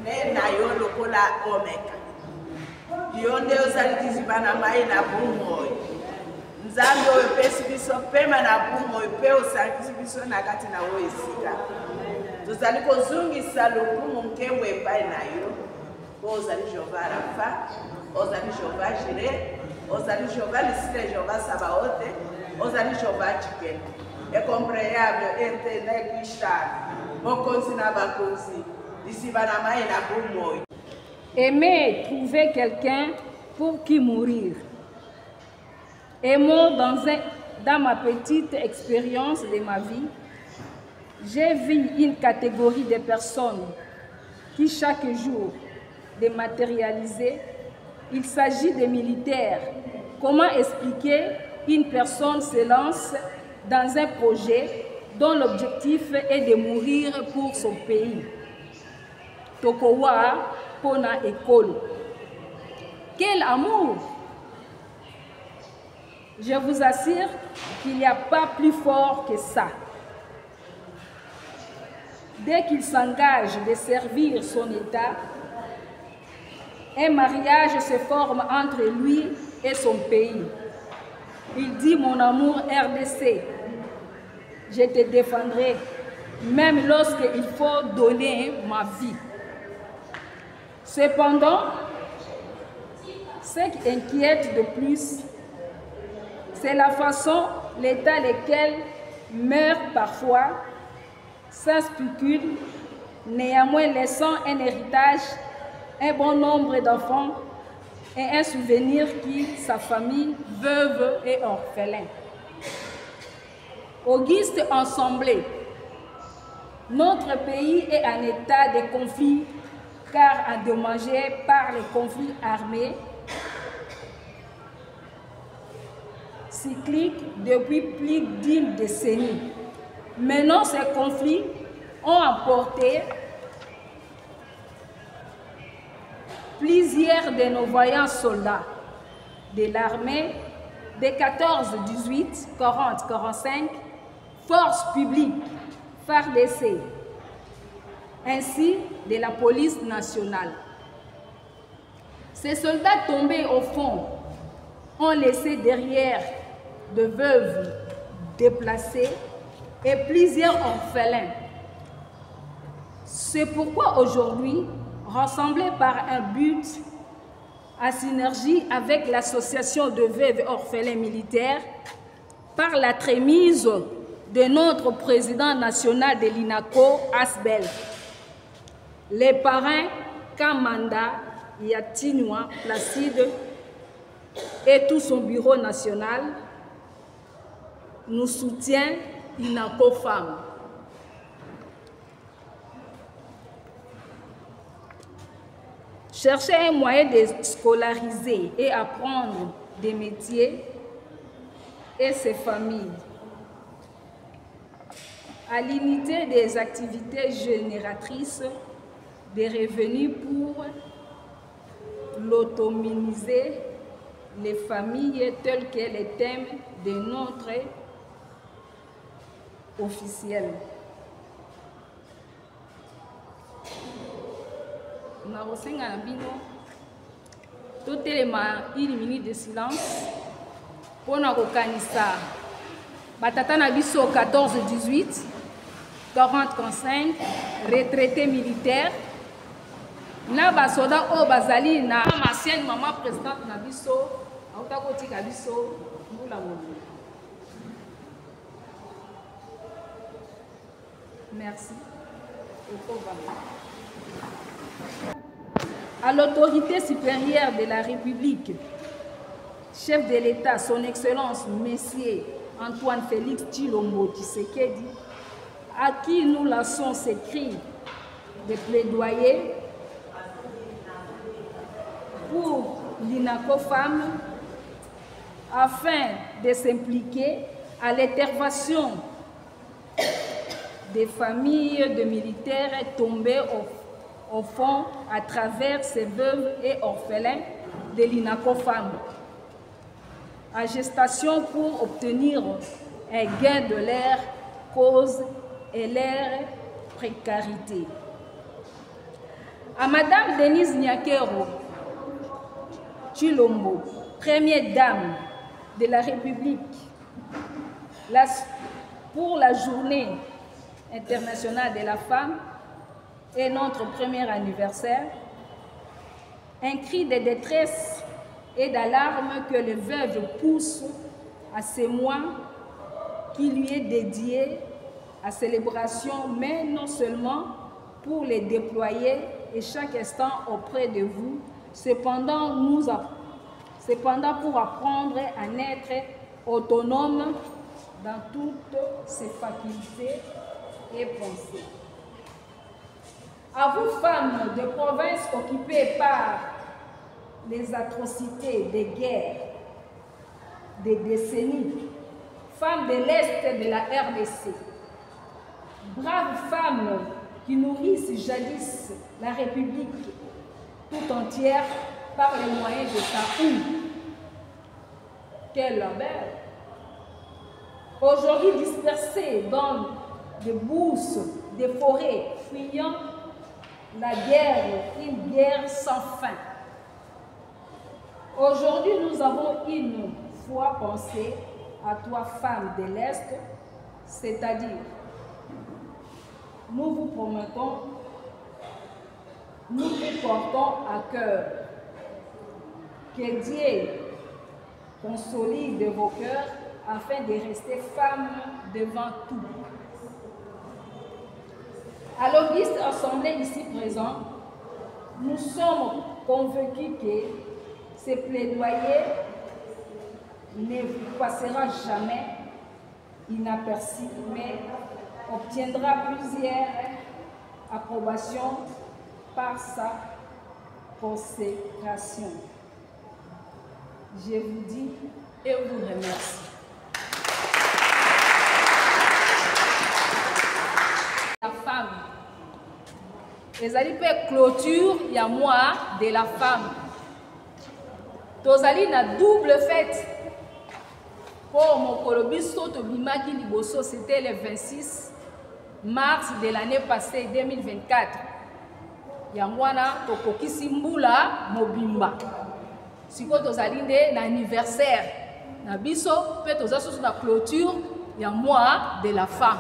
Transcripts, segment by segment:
ne na yo lokola omeka yo nde ozali kiziba na mai na bomoi nzambe oyo epesi biso pema na bomoi mpe osangisi biso na kati na oyo esika tozali kozungisa lokumu nkembo epai na yo po ozali Jehova Rafa ozali Jehova Jire ozali Jehova Lisile Jehova Sabaote ozali Jehova Chikene incomparable éternel Christ mokonzi na bakonzi liziba na mai na bomoi. Aimer trouver quelqu'un pour qui mourir. Aimons dans ma petite expérience de ma vie, j'ai vu une catégorie de personnes qui chaque jour dématérialisées. Il s'agit des militaires. Comment expliquer une personne se lance dans un projet dont l'objectif est de mourir pour son pays? Tokowa Pona Ekolo. Quel amour! Je vous assure qu'il n'y a pas plus fort que ça. Dès qu'il s'engage de servir son État, un mariage se forme entre lui et son pays. Il dit: mon amour RDC, je te défendrai, même lorsqu'il faut donner ma vie. Cependant, ce qui inquiète de plus, c'est la façon l'état lequel meurt parfois, sans scrupule, néanmoins laissant un héritage, un bon nombre d'enfants et un souvenir qui sa famille, veuve et orphelin. Auguste Ensemblé, notre pays est en état de conflit car endommagé par les conflits armés cycliques depuis plus d'une décennie. Maintenant, ces conflits ont emporté plusieurs de nos voyants soldats de l'armée des 14, 18, 40, 45, forces publiques, FARDC, ainsi de la police nationale. Ces soldats tombés au fond ont laissé derrière de veuves déplacées et plusieurs orphelins. C'est pourquoi aujourd'hui, rassemblés par un but, en synergie avec l'association de veuves et orphelins militaires, par la trémise de notre président national de l'INACO, Asbel, les parrains Kamanda, Yatinwa, Placide et tout son bureau national nous soutient INACO Femmes. Chercher un moyen de scolariser et apprendre des métiers et ses familles. À l'unité des activités génératrices des revenus pour l'autonomiser les familles telles que les thèmes de notre officiel. Nous avons 5 ans, tout est une minute de silence pour nous organiser. Batata Nabiso 14-18, 40-45, retraités militaires. Na soda o bazali na ancienne maman présidente Nabiso, autako Nabiso, mbula mobu. Merci. À l'autorité supérieure de la République, chef de l'État, son Excellence, Messier Antoine Félix Tshilombo Tshisekedi, à qui nous lançons ces cris de plaidoyer pour l'INACO Femmes afin de s'impliquer à l'intervention des familles de militaires tombés au fond à travers ces veuves et orphelins de l'INACO Femmes, en gestation pour obtenir un gain de leur cause et leur précarité. À Madame Denise Nyakero Chilombo, première dame de la République, pour la journée internationale de la femme et notre premier anniversaire, un cri de détresse et d'alarme que le veuve pousse à ce mois qui lui est dédié à célébration, mais non seulement pour les déployer et chaque instant auprès de vous, cependant pour apprendre à être autonome dans toutes ses facultés et pensées. À vous, femmes de provinces occupées par les atrocités des guerres, des décennies, femmes de l'Est de la RDC, braves femmes qui nourrissent jadis la République tout entière par les moyens de sa houe. Quel labeur! Aujourd'hui dispersées dans des bourses, des forêts, fuyant la guerre, une guerre sans fin. Aujourd'hui, nous avons une fois pensé à toi, femmes de l'Est, c'est-à-dire, nous vous promettons, nous vous portons à cœur que Dieu consolide vos cœurs afin de rester femmes devant tout. À l'auguste assemblée ici présent, nous sommes convaincus que ce plaidoyer ne vous passera jamais inaperçu, mais obtiendra plusieurs approbations par sa consécration. Je vous dis et vous remercie. La femme, les alliés clôture, il y a moi de la femme. Tozali na double fête. Pour mon colobisto Tobimaki Liboso, c'était le 26 mars de l'année passée, 2024. Yamwana Tokokisi Mbula Mobimba. Siko tozali na anniversaire. Na biso, pe tozasu na clôture, ya mois de la femme.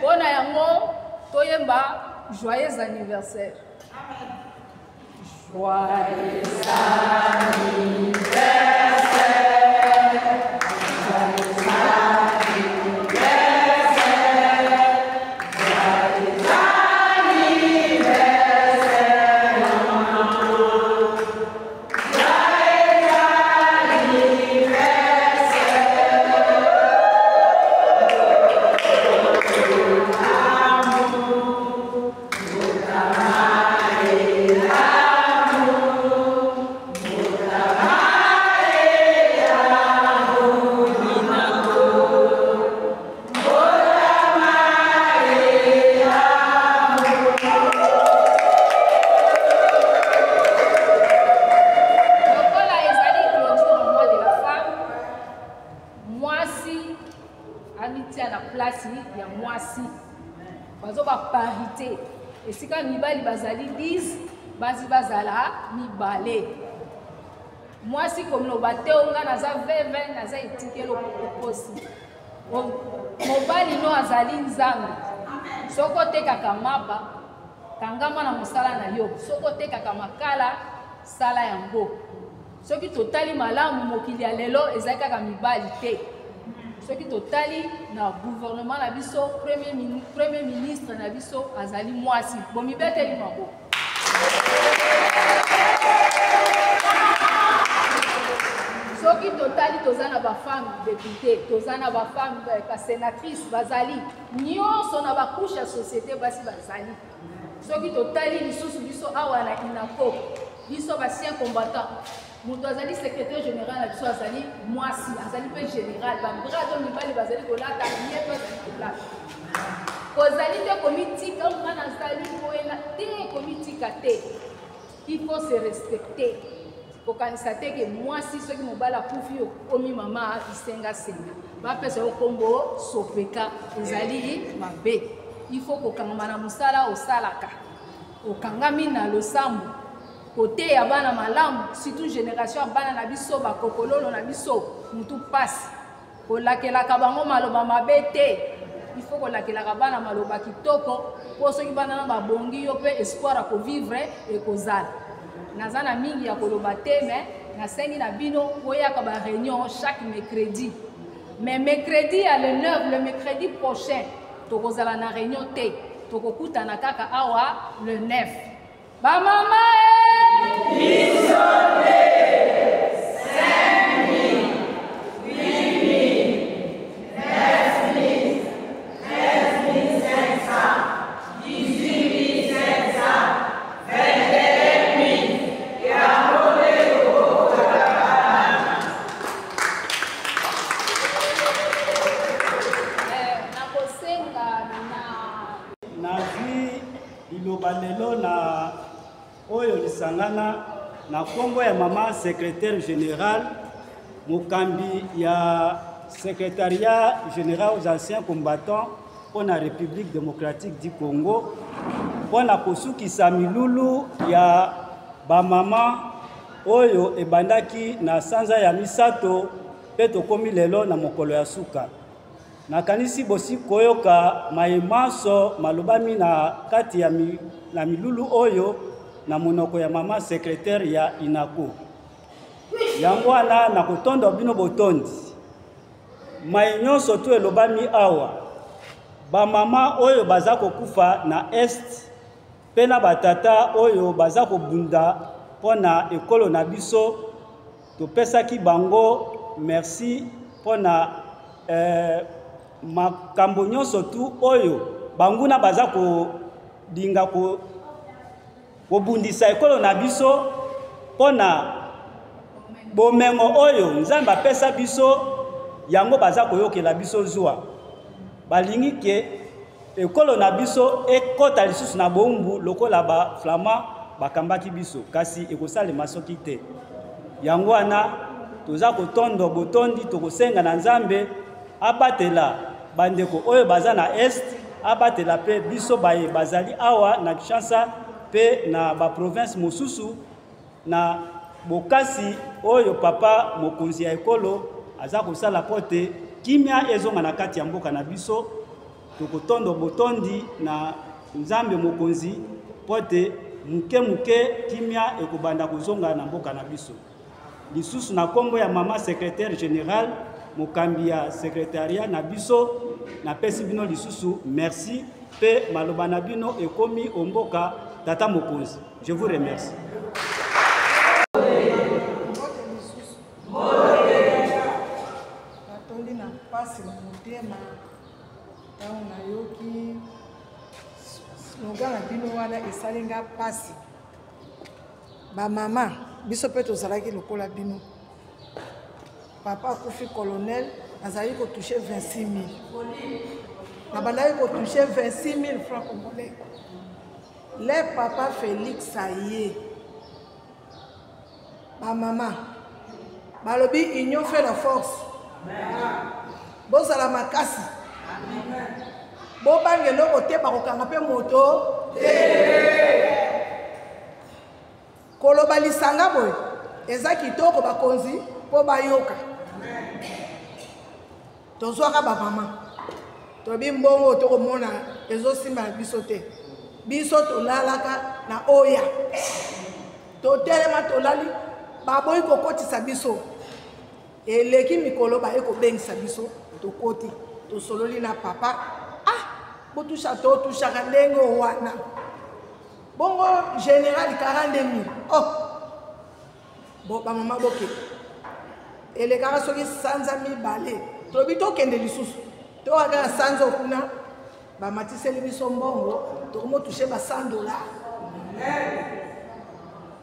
Pona yango, toyemba, joyeux anniversaire. Joyeux anniversaire. Parité. Et si quand Mibali Bazali disent, Bazi Bazala, Mibale. Moi, si comme le bateau, on a naza veve, naza étiqué le proposi. Mobali no azali nzambe. Soko te kakamaba, kangama na musala na yo. Soko te kakamakala, sala yango. Soki totali malamu mokili ya lelo ezaka ka mibali te. Soki totali na gouvernement na biso premier ministre na biso azali mwasi. Bomi beteli mabo. Soki totali tozana ba femme députée, tozana ba femme sénatrice bazali. Nyonso na ba couche ya société basi bazali. Soki totali lisusu biso awa na inako. Biso ba sien combattant. Mutu azali secrétaire général na biso azali mwasi, azali pe général. Ba brado mibali bazali kolata yeto kolata. Kozali te komitika mwana azali koela te komitika te. Il faut se respecter. Kokanisa te ke mwasi soki mobala kufi okomi mama isenga senga. Ba pesa okombo sopeka ezali mabe. Il faut kokangama na musala osalaka. okangami na losambo côté ya bana malamu surtout génération ya bana na biso bakokololo na biso mutu pasi kolakelaka bango maloba mabe te il faut kolakelaka bana maloba kitoko po soki bana na babongi yo mpe espoir ya kovivre ekozala naza na mingi ya koloba te mais nasengi na bino oyaka ba réunion chaque mercredi mais mercredi ya le 9 le mercredi prochain tokozala na réunion te tokokutana kaka awa le 9 ba mama na kombo ya mama secrétaire général mokambi ya secrétariat général aux anciens combattants pour la République démocratique du Congo pour na kosukisa milulu ya bamama oyo ebandaki na sanza ya misato pe tokomi lelo na mokolo ya suka nakanisi bosi koyoka mayemanso malobami na kati ya na milulu oyo na monoko ya mama secrétaire ya inako yango wana na kotondo bino botondi mai nyonso tu elobami awa ba mama oyo baza kokufa na est pe na batata oyo baza kobunda pona ekolo na biso topesaki bango merci pona makambo nyonso tu oyo banguna baza kodinga kobundisa ekolo na biso pona bomengo oyo nzambe apesa biso yango baza koyokela biso zwa balingi ke ekolo na biso ekota lisusu na bombu lokola ba flama bakambaki biso kasi ekosalema soki te yango wana toza kotondo botondi tokosenga na nzambe abatela bandeko oyo baza na est abatela pe biso baye bazali awa na Kinshasa pe na ba province mosusu na bokasi oyo papa mokonzi ya ekolo aza kosala pote kimia ezonga na kati ya mboka na biso tokotondo botondi na nzambe mokonzi pote muke kimia ekobanda kozonga na mboka na biso lisusu na kombo ya mama secrétaire général mokambi ya secrétariat na biso na pesi bino lisusu merci pe maloba na bino ekomi omboka tata mokonzi. Je vous remercie. Ba mama biso pe tozalaki lokola bino papa akufi colonel azali ko toucher 26 000 na bandaki ko toucher 26 000 francs congolais. Le papa Félix Saye ba mama balobi union fait la force bozala makasi bo bangelo kote bakokanga pe moto koloba lisanga boy eza kitoko bakonzi po bayoka tozwaka ba mama tobi mbongo tokomona ezosimba na biso te biso tolalaka na oya totelema tolali baboyi kokotisa biso eleki mikolo baye kobengisa biso tokoti tosololi na papa botusha to tushaka ndenge wana bongo général 42 000 bo ba mama boke elekaka soki sanza mibale tobi tokende lisusu tokaka sanza okuna bamatiseli biso mbongo tokomo touche ba $100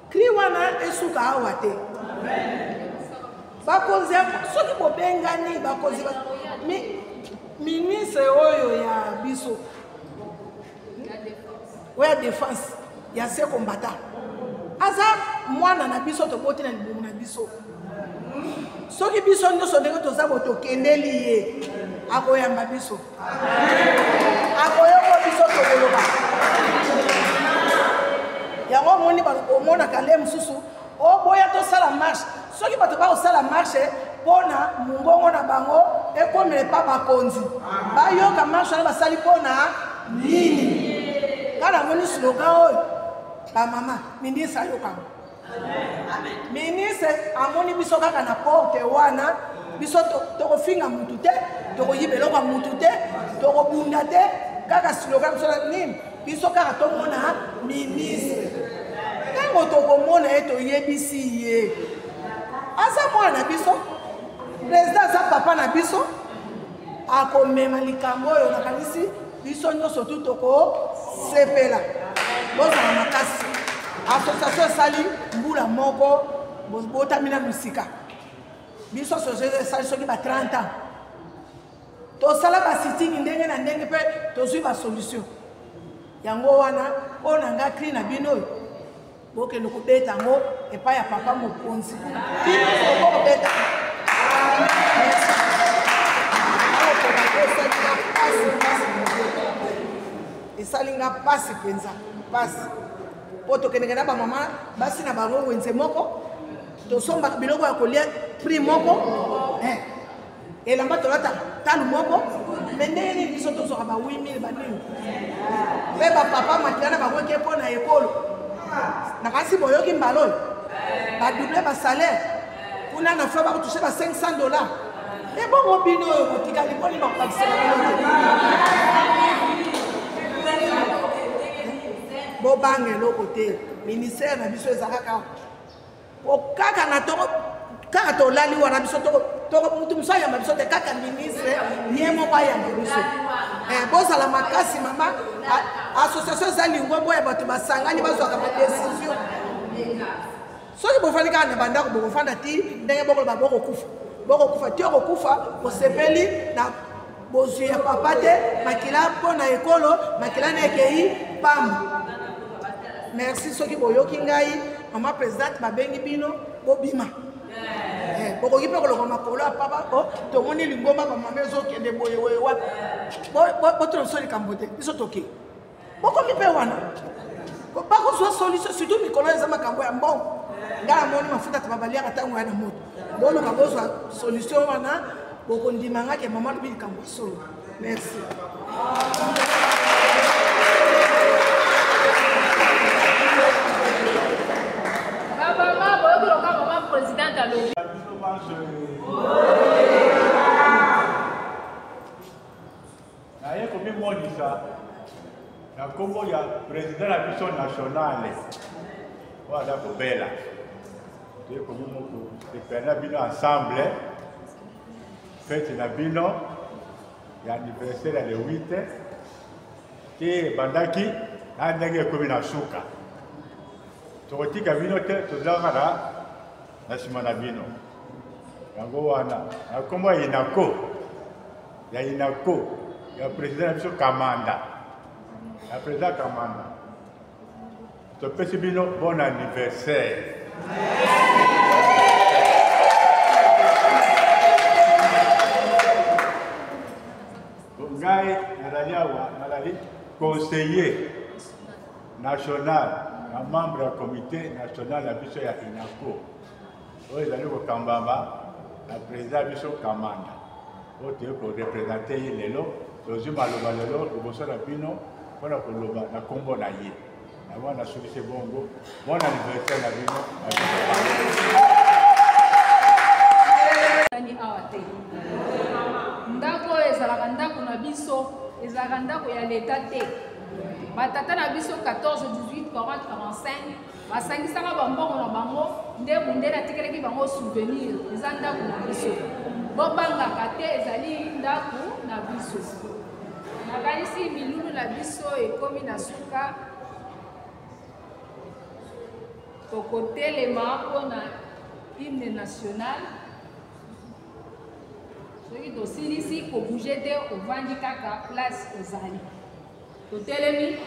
kri wana esuka awa te bakonzi soki bobengani bakonzi ministre oyo ya biso oya défense ya se combattant aza mwana na biso toboti na libumu na biso soki biso nyonso ndenge toza botokendeli ye akoyamba biso akoyoko biso tokoloba omoni omonaka nde mosusu oboya tosala marche soki bato bakosala marche mpona mongongo na bango ekomele mpa bakonzi bayoka marche wana basali mpona nini kala moni slogan oyo bamama ministre ayokanga ministre amoni biso kaka na porte wana biso tokofinga mutu te tokoyiba eloko ya mutu te tokobunda te kaka slogan biso na nini biso kaka tomona ministre ntango tokomona ye toyebisi ye aza mwana na biso président aza papa na biso akomema likambo oyo nakanisi biso nyonso tu tokosepela bozala makasi association esali mbula moko botami na mosika biso association esali soki ba 30 ans tosala basitini ndenge na ndenge mpe tozwi basolution yango wana oyo na nga cri na bino oyo bokende kobeta yango epai ya papa mokonzi bino okobeta esalinga pasi mpenza pasi po tokendeke na bamama basi na bango wenze moko tosomba biloko ya kolia prix moko elamba tolata talu moko me ndenge nini biso tozoka ba 8000 banini mpe bapapa makila na bango eke mpo na ekolo nakasi boyoki mbala oyo badouble basalaire kuna na flo bakotushe ba $500 ebongo bino oyo kotikali mponi bakobakisela bobanga eloko te ministère na biso eza kaka kaka na kaka tolali wana biso mutu mosu ayamba biso te kaka ministre ye moko ayamba biso bozala makasi mama association eza lingombo ya bato basangani bazwaka badécision soki bofandi kaka na bandako bokofanda ti ndenge bokoloba bokokufa ti okokufa bosepeli na bozwi ya papa te makila mpo na ekolo makila na ekei pamba merci soki boyoki ngai mama présidente babengi bino bobima bokoki mpe koloka makolo ya papa tomoni lingomba bamama ezokende boye wapi botona biso likambo te biso toke bokomi mpe wana bakozwa solution surtout mikolo eza makambo ya mbongo ngai namoni mafuta te babaliaka ntango ya na moto bolonga bozwa solution wana bokondimangaki mama lobi likambo ya solo merci présidente à l'eau. Naye komi monisa na kombo ya président la mission nationale wala kobela te komi moko sepena bino ensemble fête na bino ya anniversaire ya le 8 te bandaki na ndenge ekomi na suka tokotika bino te tozalaka na nsima na bino yango wana na kombo ya inako ya président na biso kamanda ya président kamanda topesi bino bon anniversaire ngai nazali awa nazali conseiller national na membre ya comité national ya biso ya inako oyo ezali kokambama na président biso kamanda oyo toyei korepresente ye lelo tozwi maloba lelo liboso na bino mpona koloba na nkombo na ye yango nasukisi bongo bon anniversaire na bino awa te ndako oyo ezalaka ndako na biso ezalaka ndako ya leta te batata na biso 14 18 40 45 basangisaka bambongo na bango nde mundele atikelaki bango souvenir eza ndako na biso bobangaka te ezali ndako na biso nakanisi milulu na biso ekomi na suka tokotelema mpona hymne national soki tosilisi kobouge te ovandi kaka place ezali totelemi